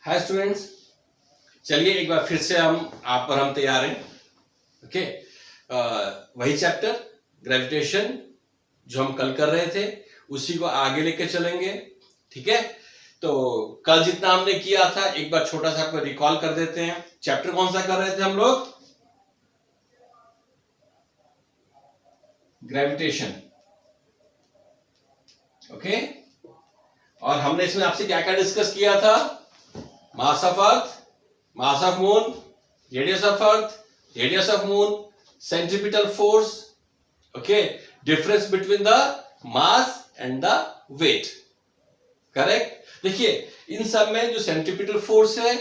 Hi students, चलिए एक बार फिर से हम तैयार हैं। ओके, वही चैप्टर ग्रेविटेशन जो हम कल कर रहे थे उसी को आगे लेके चलेंगे। ठीक है, तो कल जितना हमने किया था एक बार छोटा सा आपको रिकॉल कर देते हैं। चैप्टर कौन सा कर रहे थे हम लोग? ग्रेविटेशन। ओके, और हमने इसमें आपसे क्या क्या डिस्कस किया था? Mass of earth, mass of moon, radius of earth, radius of moon, centripetal force, okay, difference between the mass and the weight. Correct. देखिए इन सब में जो सेंट्रीपिटल फोर्स है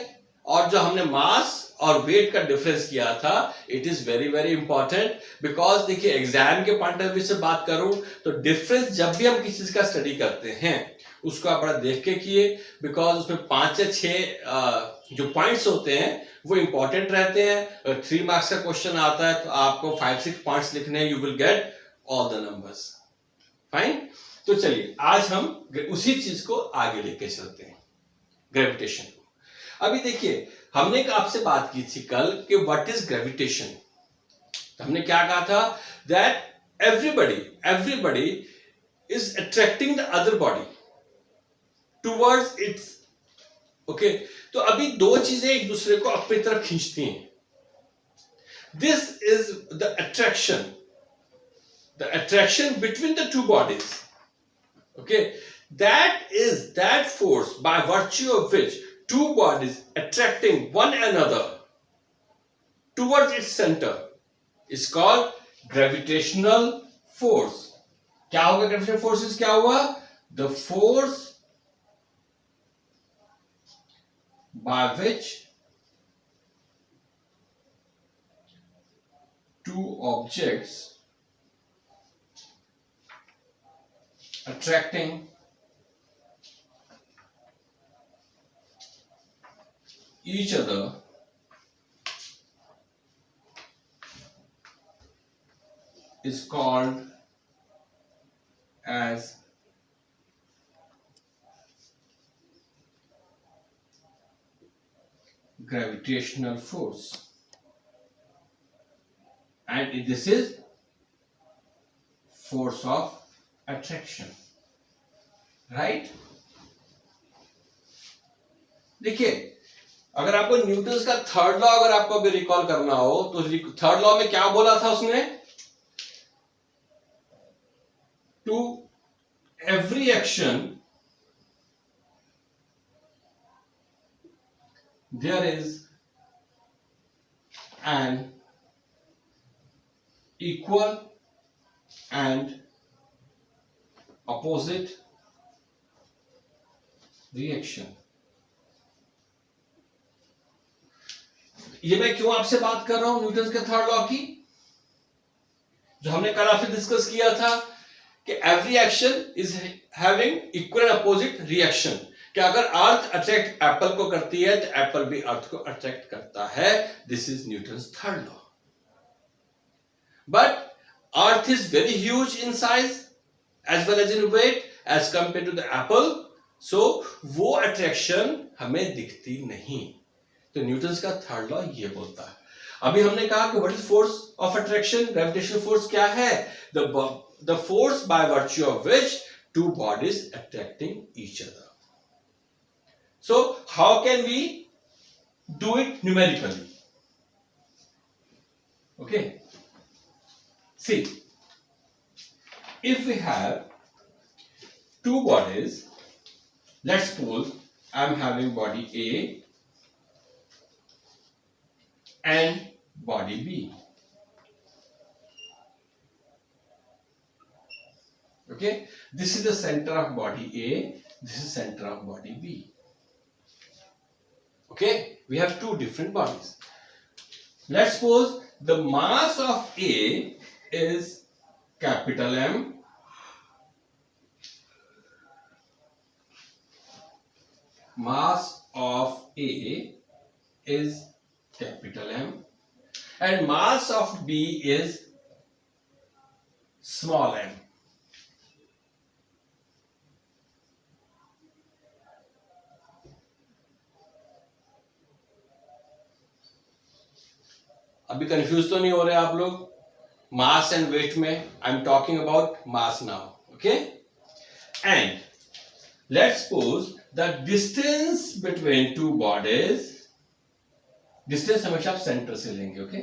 और जो हमने मास और वेट का डिफरेंस किया था, it is very very important. Because देखिए एग्जाम के पॉइंट ऑफ व्यू से बात करूं तो डिफरेंस जब भी हम किसी चीज का स्टडी करते हैं उसको आप बड़ा देख के किए, बिकॉज उसमें 5 या 6 जो पॉइंट्स होते हैं वो इंपॉर्टेंट रहते हैं। 3 मार्क्स का क्वेश्चन आता है तो आपको 5-6 पॉइंट्स लिखने हैं, you will get all the numbers. Fine, तो चलिए आज हम उसी चीज को आगे लेके चलते हैं, ग्रेविटेशन को। अभी देखिए हमने आपसे बात की थी कल कि व्हाट इज ग्रेविटेशन। तो हमने क्या कहा था? That everybody is attracting the other body towards it's. Okay, तो अभी दो चीजें एक दूसरे को अपनी तरफ खींचती हैं। This is the attraction between the two bodies. Okay, that is that force by virtue of which two bodies attracting one another towards its center is called gravitational force. क्या होगा gravitational forces? क्या हुआ? The force by which two objects attracting each other is called as gravitational force, and this is force of attraction, right? देखिए अगर आपको Newton's का third law अगर आपको अभी रिकॉल करना हो तो थर्ड लॉ में क्या बोला था उसने? To every action there is an equal and opposite reaction। ये मैं क्यों आपसे बात कर रहा हूं न्यूटन के थर्ड लॉ की? जो हमने कल आपसे डिस्कस किया था कि every action is having equal and opposite reaction. कि अगर अर्थ अट्रैक्ट एप्पल को करती है तो एप्पल भी अर्थ को अट्रैक्ट करता है। This is Newton's third law. But earth is very huge in size as well as in weight as compared to the apple, so वो attraction हमें दिखती नहीं। तो न्यूटन्स का थर्ड लॉ ये बोलता है। अभी हमने कहा कि what is force of attraction, gravitational force क्या है? The force by virtue of which two bodies attracting each other. So how can we do it numerically? Okay, see, if we have two bodies, let's suppose I'm having body A and body B. Okay, this is the center of body A, this is center of body B. Okay, we have two different bodies. Let's suppose the mass of A is capital M mass of A is capital M and mass of B is small m. अभी confuse तो नहीं हो रहे आप लोग mass and wait में? I am talking about mass now, okay? And let's suppose the distance between two bodies, distance हमेशा आप सेंटर से लेंगे, ओके?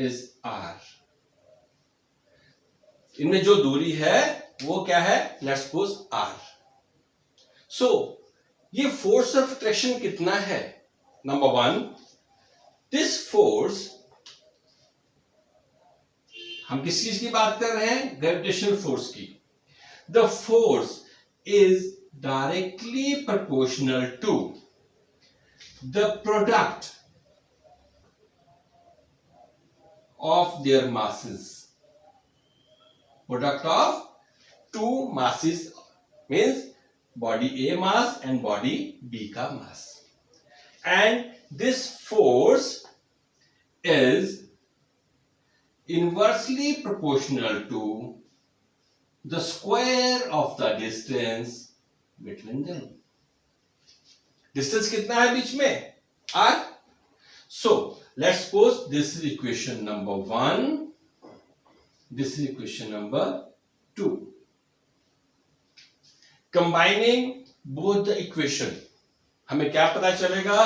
Is are. इनमें जो दूरी है वो क्या है? Let's suppose are. सो ये फोर्स ऑफ अट्रैक्शन कितना है? नंबर वन, दिस फोर्स, हम किस चीज की बात कर रहे हैं? ग्रेविटेशनल फोर्स की। The force is directly proportional to the product of their masses. Product of two masses means body A mass and body B का mass. And this force is inversely proportional to the square of the distance between them. Distance कितना है बीच में? R. So let's suppose this is equation number 1, this is equation number 2. Combining both the equation, हमें क्या पता चलेगा?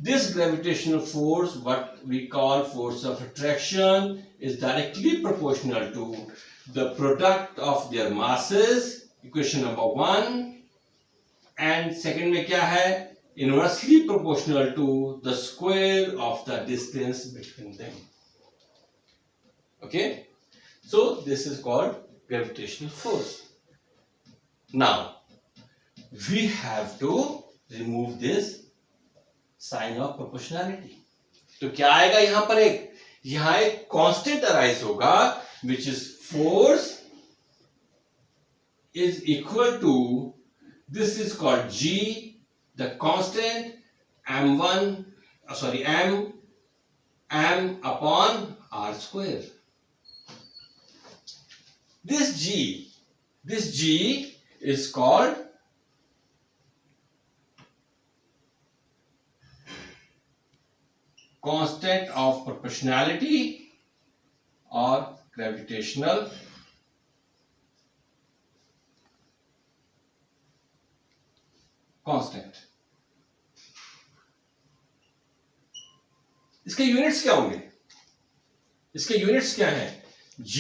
This gravitational force, what we call force of attraction, is directly proportional to the product of their masses, equation number 1. And second में क्या है? Inversely proportional to the square of the distance between them. Okay, so this is called gravitational force. Now we have to remove this sign of proportionality. तो क्या आएगा यहां पर? यहां एक कांस्टेंट अराइज होगा which is force is equal to, this is called G, the constant m upon r square. This G is called constant of proportionality or gravitational constant. इसके units क्या होंगे? इसके यूनिट्स क्या है? G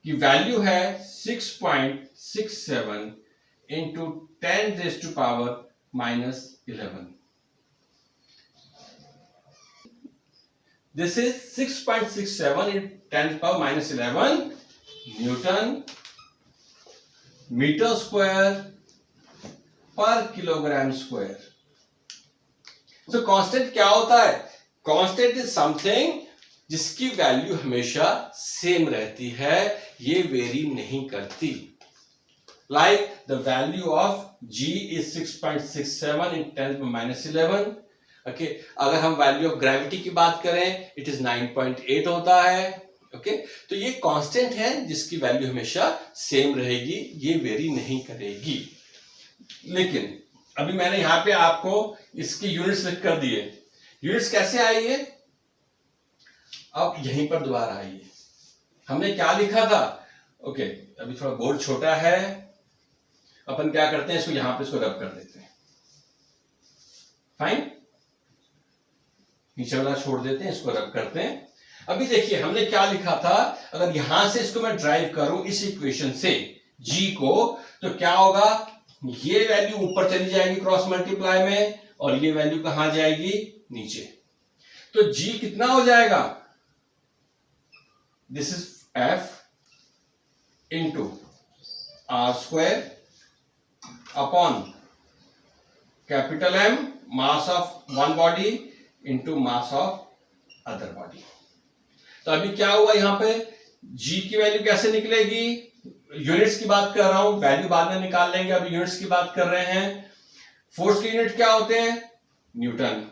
की value है 6.67 into 10 raise to power -11. This is 6.67 into 10 to the power -11 Newton metre square per kilogram square. तो constant क्या होता है? कांस्टेंट इज समथिंग जिसकी वैल्यू हमेशा सेम रहती है, ये वेरी नहीं करती. Like the value of G is 6.67 in 10 to the -11. Okay, अगर हम वैल्यू ऑफ ग्रेविटी की बात करें इट इज 9.8 होता है. ओके, तो ये कांस्टेंट है जिसकी वैल्यू हमेशा सेम रहेगी, ये वेरी नहीं करेगी. लेकिन अभी मैंने यहां पे आपको इसकी यूनिट्स लिख कर दिए. यूनिट्स कैसे आई है? अब यहीं पर दोबारा आई है. हमने क्या लिखा था? ओके, अभी थोड़ा बोर्ड छोटा है, अपन क्या करते हैं, इसको यहां पे इसको रब कर देते हैं. फाइन, नीचे वाला छोड़ देते हैं, इसको रब करते हैं. अभी देखिए हमने क्या लिखा था, अगर यहां से इसको मैं ड्राइव करूं इस इक्वेशन से G को, तो क्या होगा? ये वैल्यू ऊपर चली जाएगी क्रॉस मल्टीप्लाई में, और ये वैल्यू कहां जाएगी? नीचे. तो G कितना हो जाएगा? This is F into r square upon capital M mass of one body into mass of other body. तो अभी क्या हुआ यहां पे? G की वैल्यू कैसे निकलेगी? यूनिट्स की बात कर रहा हूं, वैल्यू बाद में निकाल लेंगे, अभी यूनिट्स की बात कर रहे हैं. फोर्स के यूनिट क्या होते हैं? Newton.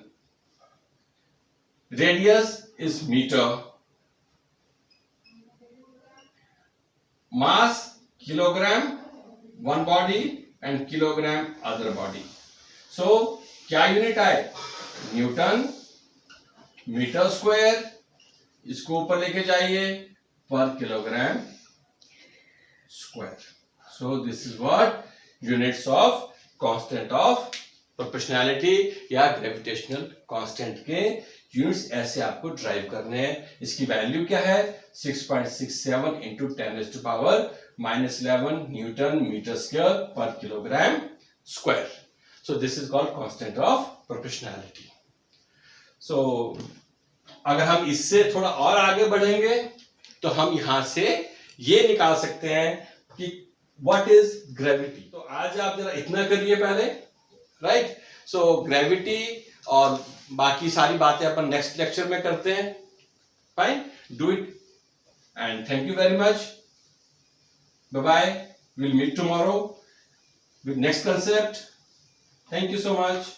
Radius is meter. Mass kilogram one body and kilogram other body. So क्या यूनिट आए? न्यूटन मीटर स्क्वायर, इसको ऊपर लेके जाइए पर kilogram square. So this is what units of constant of proportionality या ग्रेविटेशनल कांस्टेंट के यूनिट्स ऐसे आपको ड्राइव करने हैं. इसकी वैल्यू क्या है? 6.67 into 10⁻⁻11 newton meter square per kilogram square. So this is called constant of proportionality. So अगर हम इससे थोड़ा और आगे बढ़ेंगे तो हम यहां से ये निकाल सकते हैं कि व्हाट इज ग्रेविटी. तो आज आप जरा इतना करिए पहले, राइट. सो ग्रेविटी और बाकी सारी बातें अपन नेक्स्ट लेक्चर में करते हैं. Fine, do it and thank you very much. Bye bye. Will meet tomorrow with next concept. Thank you so much.